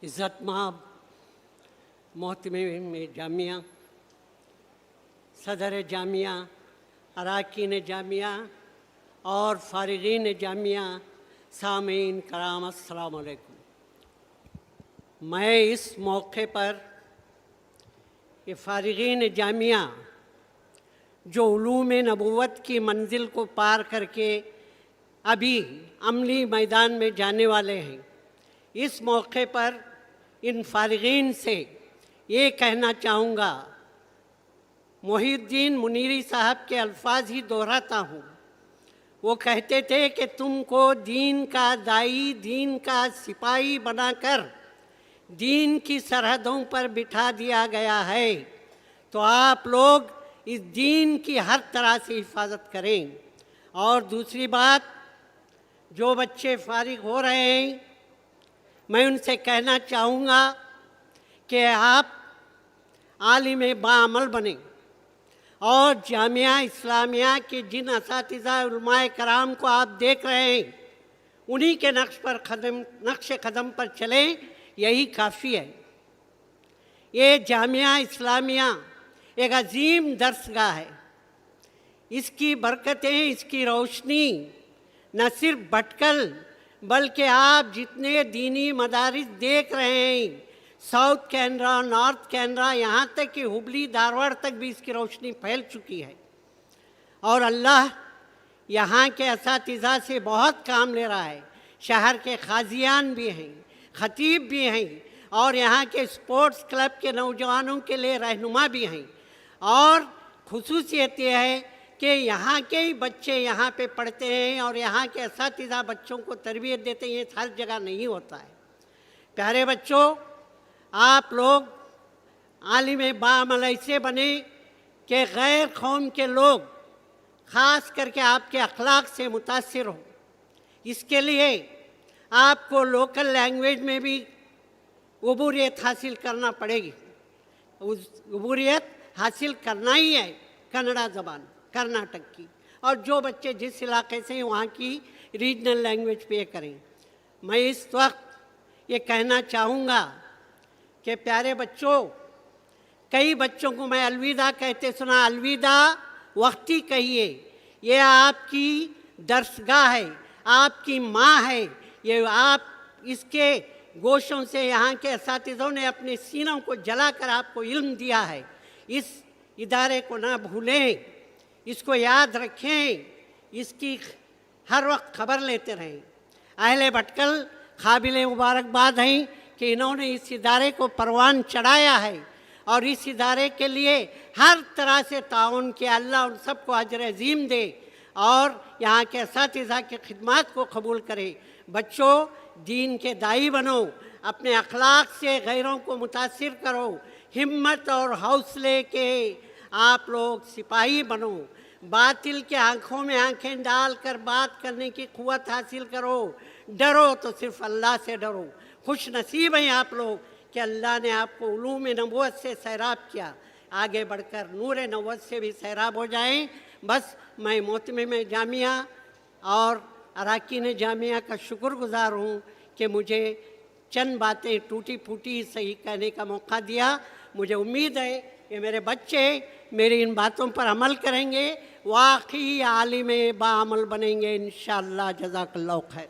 इज़्ज़तमाब मोहतमिम जामिया, सदर जामिया, अरकान जामिया और फ़ारिगीन जामिया, सामीन कराम, अस्सलामु अलैकुम। मैं इस मौके पर ये फ़ारिगीन जामिया जो उलूम नबूवत की मंजिल को पार करके अभी अमली मैदान में जाने वाले हैं, इस मौके पर इन फ़ारिगीन से ये कहना चाहूँगा, मोहिउद्दीन मुनीरी साहब के अल्फाज ही दोहराता हूँ। वो कहते थे कि तुमको दीन का दाई, दीन का सिपाही बनाकर दीन की सरहदों पर बिठा दिया गया है, तो आप लोग इस दीन की हर तरह से हिफाजत करें। और दूसरी बात, जो बच्चे फारिग हो रहे हैं, मैं उनसे कहना चाहूँगा कि आप आलिम बाअमल बने और जामिया इस्लामिया के जिन असातिज़ा उलमाए कराम को आप देख रहे हैं, उन्हीं के नक्श कदम पर चलें, यही काफ़ी है। ये जामिया इस्लामिया एक अजीम दर्सगाह है। इसकी बरकतें, इसकी रोशनी न सिर्फ भटकल बल्कि आप जितने दीनी मदारिस देख रहे हैं, साउथ कैनरा, नॉर्थ कैनरा, यहाँ तक कि हुबली धारवाड़ तक भी इसकी रोशनी फैल चुकी है। और अल्लाह यहाँ के असातिज़ा से बहुत काम ले रहा है। शहर के काजियान भी हैं, खतीब भी हैं और यहाँ के स्पोर्ट्स क्लब के नौजवानों के लिए रहनुमा भी हैं। और खुसूसियत यह है कि यहाँ के ही बच्चे यहाँ पे पढ़ते हैं और यहाँ के असातिज़ा बच्चों को तरबियत देते हैं। ये हर जगह नहीं होता है। प्यारे बच्चों, आप लोग आलिम बाअमल ऐसे बने कि गैर कौम के लोग ख़ास करके आपके अखलाक से मुतासिर हो। इसके लिए आपको लोकल लैंग्वेज में भी उबूरियत हासिल करना पड़ेगी। उस उबूरियत हासिल करना ही है कन्नड़ा ज़बान, कर्नाटक की, और जो बच्चे जिस इलाके से हैं वहाँ की रीजनल लैंग्वेज पे करें। मैं इस वक्त ये कहना चाहूँगा कि प्यारे बच्चों, कई बच्चों को मैं अलविदा कहते सुना। अलविदा वक्ती कहिए, ये आपकी दरसगाह है, आपकी माँ है। ये आप इसके गोशों से यहाँ के असातिज़ों ने अपने सीनों को जलाकर आपको इल्म दिया है। इस इदारे को ना भूलें, इसको याद रखें, इसकी हर वक्त खबर लेते रहें। अहले भटकल काबिल मुबारकबाद हैं कि इन्होंने इस इदारे को परवान चढ़ाया है और इस इदारे के लिए हर तरह से ताउन किया। अल्लाह उन सबको अजर अजीम दे और यहाँ के असातिज़ा की खिदमत को कबूल करे। बच्चों, दीन के दाई बनो, अपने अखलाक से गैरों को मुतासिर करो, हिम्मत और हौसले के आप लोग सिपाही बनो। बातिल के आँखों में आँखें डालकर बात करने की क़ुव्वत हासिल करो। डरो तो सिर्फ अल्लाह से डरो। खुश नसीब हैं आप लोग कि अल्लाह ने आपको उलूम नबूवत से सैराब किया। आगे बढ़कर नूर नबूवत से भी सैराब हो जाएं। बस मैं मोहतमिम जामिया और अरकान जामिया का शुक्रगुज़ार हूँ कि मुझे चंद बातें टूटी फूटी सही कहने का मौका दिया। मुझे उम्मीद है कि मेरे बच्चे मेरी इन बातों पर अमल करेंगे, वाक़ई आलिम बाअमल बनेंगे इंशाअल्लाह। जज़ाकल्लाहु खैर।